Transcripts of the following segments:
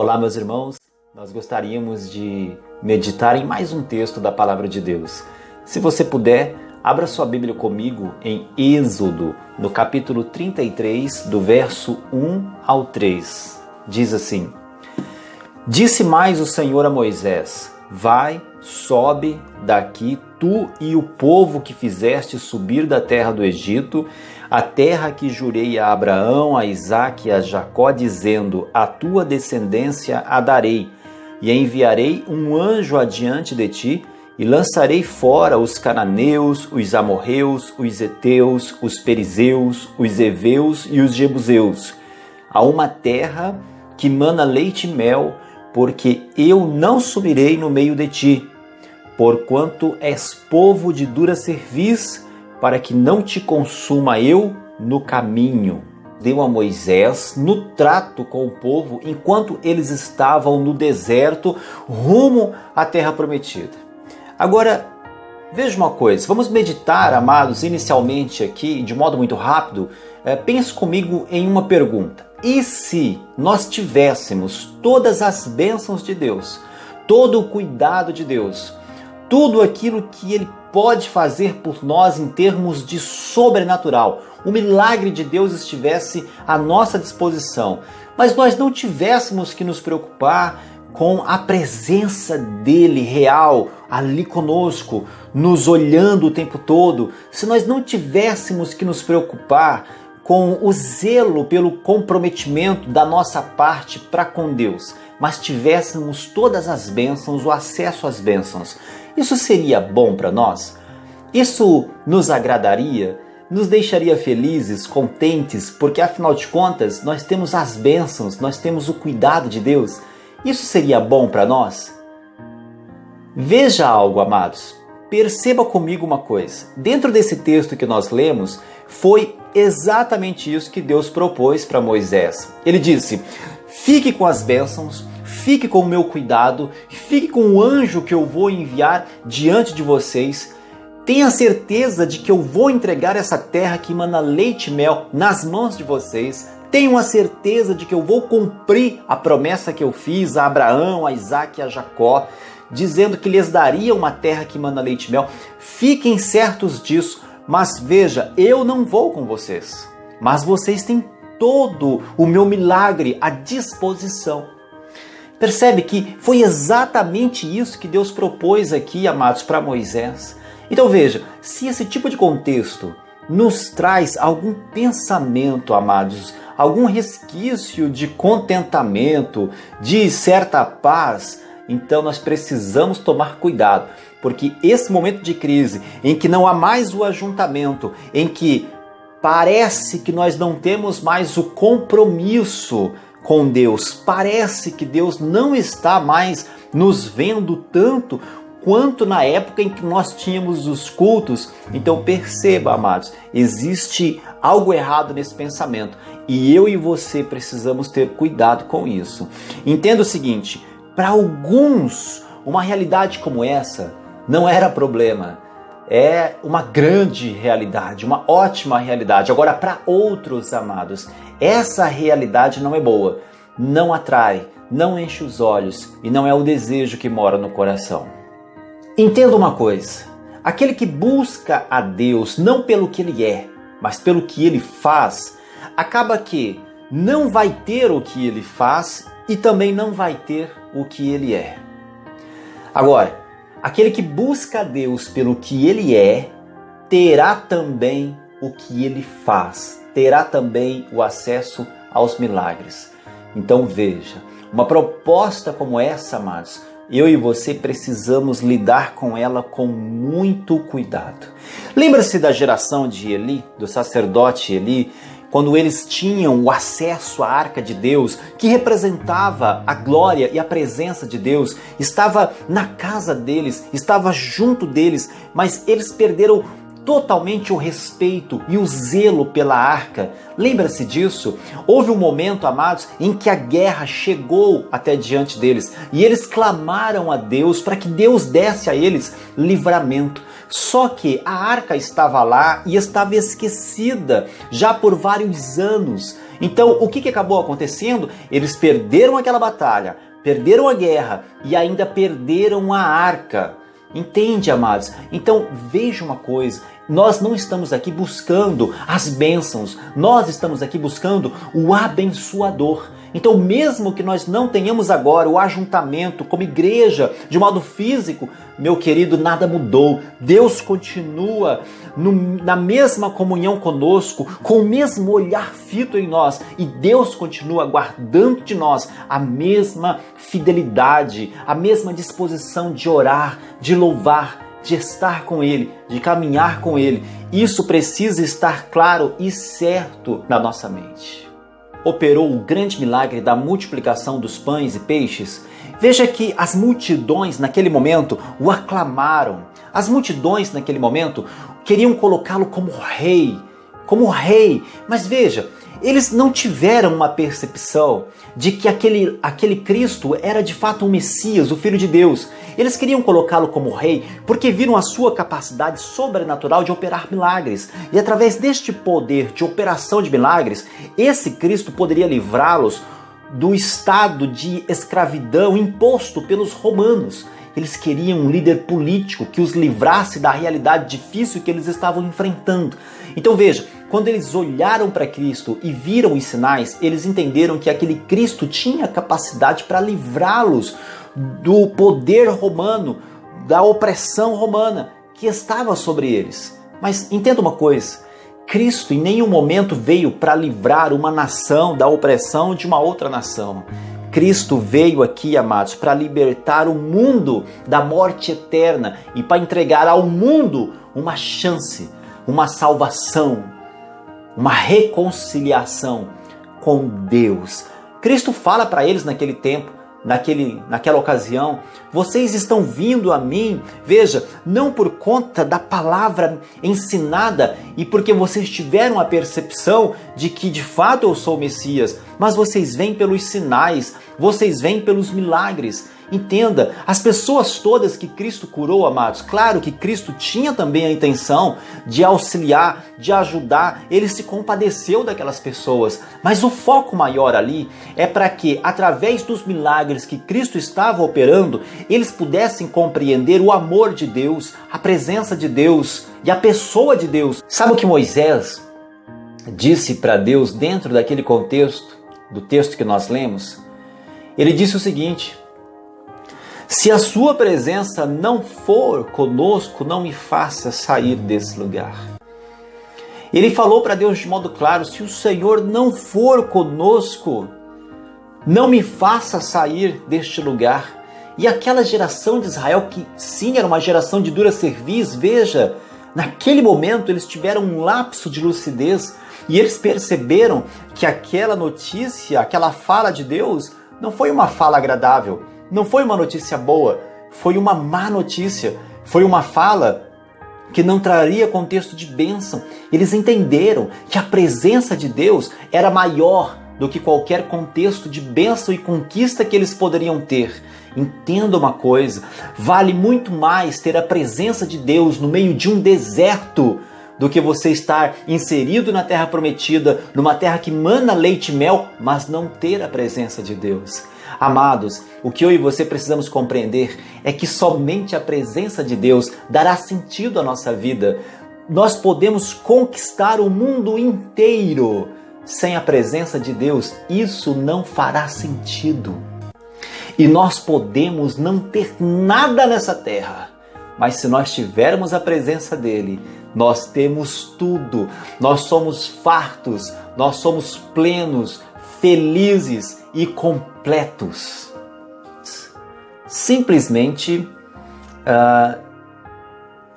Olá, meus irmãos, nós gostaríamos de meditar em mais um texto da Palavra de Deus. Se você puder, abra sua Bíblia comigo em Êxodo, no capítulo 33, do verso 1 ao 3. Diz assim: Disse mais o Senhor a Moisés: Vai, sobe daqui, tu e o povo que fizeste subir da terra do Egito, a terra que jurei a Abraão, a Isaque e a Jacó, dizendo: A tua descendência a darei, e enviarei um anjo adiante de ti, e lançarei fora os cananeus, os amorreus, os heteus, os perizeus, os heveus e os jebuseus, a uma terra que mana leite e mel, porque eu não subirei no meio de ti, porquanto és povo de dura cerviz, para que não te consuma eu no caminho. Deu a Moisés no trato com o povo enquanto eles estavam no deserto, rumo à terra prometida. Agora, veja uma coisa, vamos meditar, amados, inicialmente aqui, de modo muito rápido. Pense comigo em uma pergunta. E se nós tivéssemos todas as bênçãos de Deus, todo o cuidado de Deus, tudo aquilo que Ele pode fazer por nós em termos de sobrenatural, o milagre de Deus estivesse à nossa disposição, mas nós não tivéssemos que nos preocupar com a presença dele real ali conosco, nos olhando o tempo todo, se nós não tivéssemos que nos preocupar com o zelo pelo comprometimento da nossa parte para com Deus, mas tivéssemos todas as bênçãos, o acesso às bênçãos, isso seria bom para nós? Isso nos agradaria? Nos deixaria felizes, contentes, porque afinal de contas nós temos as bênçãos, nós temos o cuidado de Deus. Isso seria bom para nós? Veja algo, amados. Perceba comigo uma coisa. Dentro desse texto que nós lemos, foi exatamente isso que Deus propôs para Moisés. Ele disse: fique com as bênçãos, fique com o meu cuidado, fique com o anjo que eu vou enviar diante de vocês. Tenha certeza de que eu vou entregar essa terra que emana leite e mel nas mãos de vocês. Tenham a certeza de que eu vou cumprir a promessa que eu fiz a Abraão, a Isaque e a Jacó, dizendo que lhes daria uma terra que emana leite e mel. Fiquem certos disso, mas veja, eu não vou com vocês, mas vocês têm todo o meu milagre à disposição. Percebe que foi exatamente isso que Deus propôs aqui, amados, para Moisés. Então veja, se esse tipo de contexto nos traz algum pensamento, amados, algum resquício de contentamento, de certa paz, então nós precisamos tomar cuidado, porque esse momento de crise, em que não há mais o ajuntamento, em que parece que nós não temos mais o compromisso com Deus, parece que Deus não está mais nos vendo tanto quanto na época em que nós tínhamos os cultos. Então perceba, amados, existe algo errado nesse pensamento e eu e você precisamos ter cuidado com isso. Entenda o seguinte, para alguns uma realidade como essa não era problema, é uma grande realidade, uma ótima realidade. Agora, para outros, amados, essa realidade não é boa, não atrai, não enche os olhos e não é o desejo que mora no coração. Entenda uma coisa, aquele que busca a Deus não pelo que Ele é, mas pelo que Ele faz, acaba que não vai ter o que Ele faz e também não vai ter o que Ele é. Agora, aquele que busca a Deus pelo que Ele é, terá também o que Ele faz, terá também o acesso aos milagres. Então veja, uma proposta como essa, amados, eu e você precisamos lidar com ela com muito cuidado. Lembra-se da geração de Eli, do sacerdote Eli, quando eles tinham o acesso à Arca de Deus, que representava a glória e a presença de Deus, estava na casa deles, estava junto deles, mas eles perderam totalmente o respeito e o zelo pela arca. Lembra-se disso? Houve um momento, amados, em que a guerra chegou até diante deles e eles clamaram a Deus para que Deus desse a eles livramento. Só que a arca estava lá e estava esquecida já por vários anos. Então, o que acabou acontecendo? Eles perderam aquela batalha, perderam a guerra e ainda perderam a arca. Entende, amados? Então, veja uma coisa, nós não estamos aqui buscando as bênçãos, nós estamos aqui buscando o abençoador. Então, mesmo que nós não tenhamos agora o ajuntamento como igreja de modo físico, meu querido, nada mudou. Deus continua na mesma comunhão conosco, com o mesmo olhar fito em nós, e Deus continua guardando de nós a mesma fidelidade, a mesma disposição de orar, de louvar, de estar com Ele, de caminhar com Ele. Isso precisa estar claro e certo na nossa mente. Operou o grande milagre da multiplicação dos pães e peixes. Veja que as multidões naquele momento o aclamaram. As multidões naquele momento queriam colocá-lo como rei. Mas veja, eles não tiveram uma percepção de que aquele Cristo era de fato um Messias, o Filho de Deus. Eles queriam colocá-lo como rei porque viram a sua capacidade sobrenatural de operar milagres. E através deste poder de operação de milagres, esse Cristo poderia livrá-los do estado de escravidão imposto pelos romanos. Eles queriam um líder político que os livrasse da realidade difícil que eles estavam enfrentando. Então veja, quando eles olharam para Cristo e viram os sinais, eles entenderam que aquele Cristo tinha capacidade para livrá-los do poder romano, da opressão romana que estava sobre eles. Mas entenda uma coisa, Cristo em nenhum momento veio para livrar uma nação da opressão de uma outra nação. Cristo veio aqui, amados, para libertar o mundo da morte eterna e para entregar ao mundo uma chance, uma salvação, uma reconciliação com Deus. Cristo fala para eles naquele tempo, naquela ocasião: vocês estão vindo a mim, veja, não por conta da palavra ensinada e porque vocês tiveram a percepção de que de fato eu sou o Messias, mas vocês vêm pelos sinais, vocês vêm pelos milagres. Entenda, as pessoas todas que Cristo curou, amados, claro que Cristo tinha também a intenção de auxiliar, de ajudar, ele se compadeceu daquelas pessoas, mas o foco maior ali é para que, através dos milagres que Cristo estava operando, eles pudessem compreender o amor de Deus, a presença de Deus e a pessoa de Deus. Sabe o que Moisés disse para Deus dentro daquele contexto, do texto que nós lemos? Ele disse o seguinte: se a sua presença não for conosco, não me faça sair desse lugar. Ele falou para Deus de modo claro: se o Senhor não for conosco, não me faça sair deste lugar. E aquela geração de Israel, que sim, era uma geração de dura cerviz, veja, naquele momento eles tiveram um lapso de lucidez e eles perceberam que aquela notícia, aquela fala de Deus, não foi uma fala agradável. Não foi uma notícia boa, foi uma má notícia, foi uma fala que não traria contexto de bênção. Eles entenderam que a presença de Deus era maior do que qualquer contexto de bênção e conquista que eles poderiam ter. Entenda uma coisa, vale muito mais ter a presença de Deus no meio de um deserto do que você estar inserido na terra prometida, numa terra que mana leite e mel, mas não ter a presença de Deus. Amados, o que eu e você precisamos compreender é que somente a presença de Deus dará sentido à nossa vida. Nós podemos conquistar o mundo inteiro. Sem a presença de Deus, isso não fará sentido. E nós podemos não ter nada nessa terra, mas se nós tivermos a presença dele, nós temos tudo. Nós somos fartos, nós somos plenos, felizes e completos. Simplesmente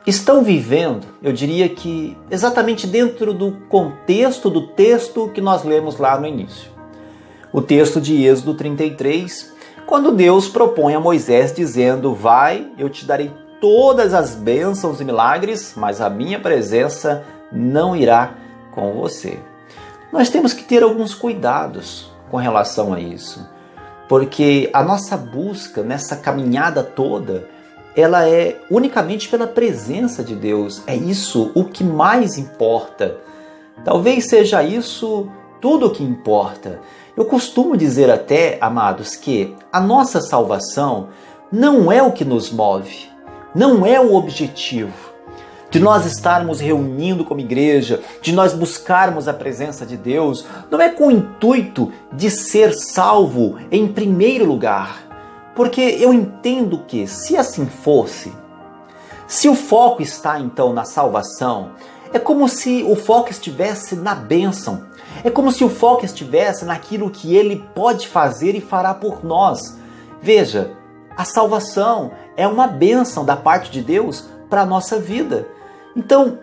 estão vivendo, eu diria que exatamente dentro do contexto do texto que nós lemos lá no início. O texto de Êxodo 33, quando Deus propõe a Moisés dizendo: vai, eu te darei todas as bênçãos e milagres, mas a minha presença não irá com você. Nós temos que ter alguns cuidados com relação a isso, porque a nossa busca nessa caminhada toda, ela é unicamente pela presença de Deus. É isso o que mais importa. Talvez seja isso tudo o que importa. Eu costumo dizer até, amados, que a nossa salvação não é o que nos move, não é o objetivo de nós estarmos reunindo como igreja, de nós buscarmos a presença de Deus, não é com o intuito de ser salvo em primeiro lugar. Porque eu entendo que, se assim fosse, se o foco está então na salvação, é como se o foco estivesse na bênção, é como se o foco estivesse naquilo que Ele pode fazer e fará por nós. Veja, a salvação é uma bênção da parte de Deus para a nossa vida. Então,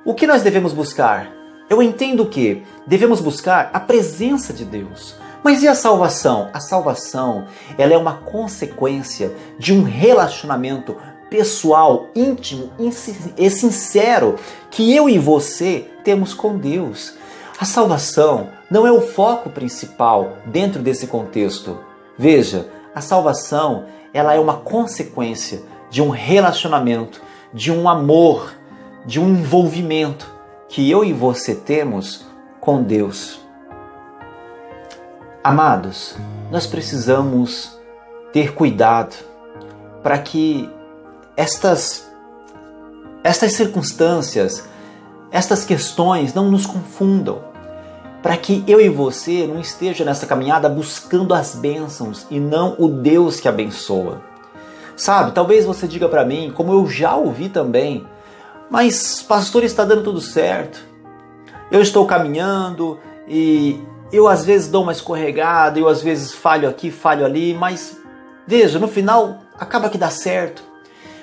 o que nós devemos buscar? Eu entendo que devemos buscar a presença de Deus. Mas e a salvação? A salvação, ela é uma consequência de um relacionamento pessoal, íntimo e sincero que eu e você temos com Deus. A salvação não é o foco principal dentro desse contexto. Veja, a salvação, ela é uma consequência de um relacionamento, de um amor, de um envolvimento que eu e você temos com Deus. Amados, nós precisamos ter cuidado para que estas circunstâncias, estas questões não nos confundam, para que eu e você não esteja nessa caminhada buscando as bênçãos e não o Deus que abençoa. Sabe, talvez você diga para mim, como eu já ouvi também, mas pastor, está dando tudo certo, eu estou caminhando e eu às vezes dou uma escorregada, eu às vezes falho aqui, falho ali, mas veja, no final acaba que dá certo.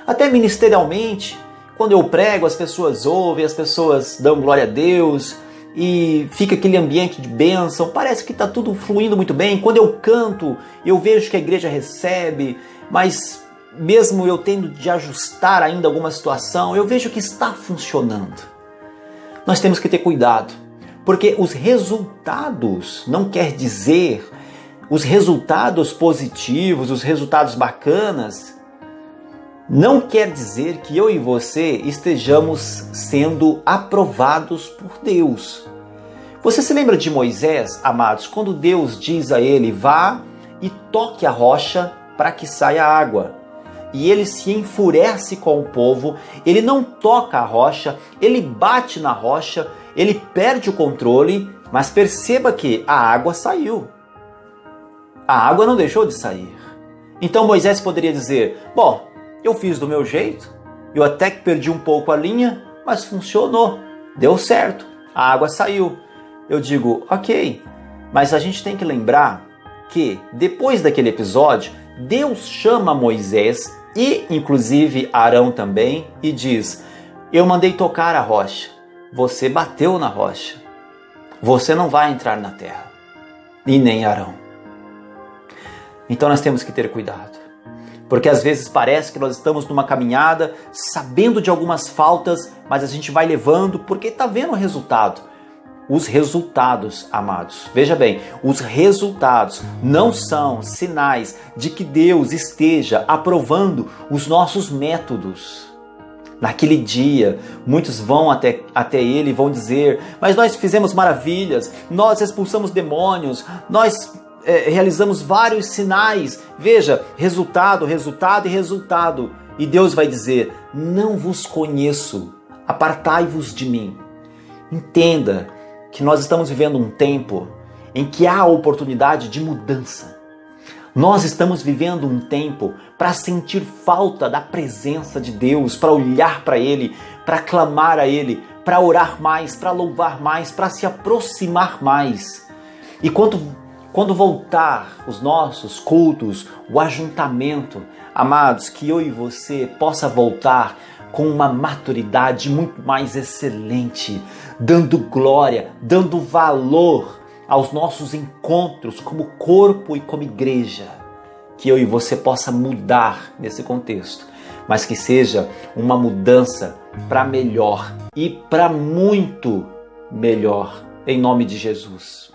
Até ministerialmente, quando eu prego, as pessoas ouvem, as pessoas dão glória a Deus e fica aquele ambiente de bênção, parece que está tudo fluindo muito bem. Quando eu canto, eu vejo que a igreja recebe, mas mesmo eu tendo de ajustar ainda alguma situação, eu vejo que está funcionando. Nós temos que ter cuidado, porque os resultados não quer dizer os resultados positivos, os resultados bacanas, não quer dizer que eu e você estejamos sendo aprovados por Deus. Você se lembra de Moisés, amados, quando Deus diz a ele, vá e toque a rocha para que saia água. E ele se enfurece com o povo, ele não toca a rocha, ele bate na rocha, ele perde o controle, mas perceba que a água saiu. A água não deixou de sair. Então Moisés poderia dizer, bom, eu fiz do meu jeito, eu até que perdi um pouco a linha, mas funcionou, deu certo, a água saiu. Eu digo, ok, mas a gente tem que lembrar que depois daquele episódio, Deus chama Moisés e inclusive Arão também e diz, eu mandei tocar a rocha, você bateu na rocha, você não vai entrar na terra, e nem Arão. Então nós temos que ter cuidado, porque às vezes parece que nós estamos numa caminhada sabendo de algumas faltas, mas a gente vai levando porque está vendo o resultado. Os resultados, amados, veja bem, os resultados não são sinais de que Deus esteja aprovando os nossos métodos. Naquele dia, muitos vão até ele e vão dizer, mas nós fizemos maravilhas, nós expulsamos demônios, nós realizamos vários sinais. Veja, resultado, resultado e resultado. E Deus vai dizer, não vos conheço, apartai-vos de mim. Entenda que nós estamos vivendo um tempo em que há a oportunidade de mudança. Nós estamos vivendo um tempo para sentir falta da presença de Deus, para olhar para Ele, para clamar a Ele, para orar mais, para louvar mais, para se aproximar mais. E quando voltar os nossos cultos, o ajuntamento, amados, que eu e você possa voltar com uma maturidade muito mais excelente, dando glória, dando valor aos nossos encontros como corpo e como igreja. Que eu e você possa mudar nesse contexto, mas que seja uma mudança para melhor e para muito melhor, em nome de Jesus.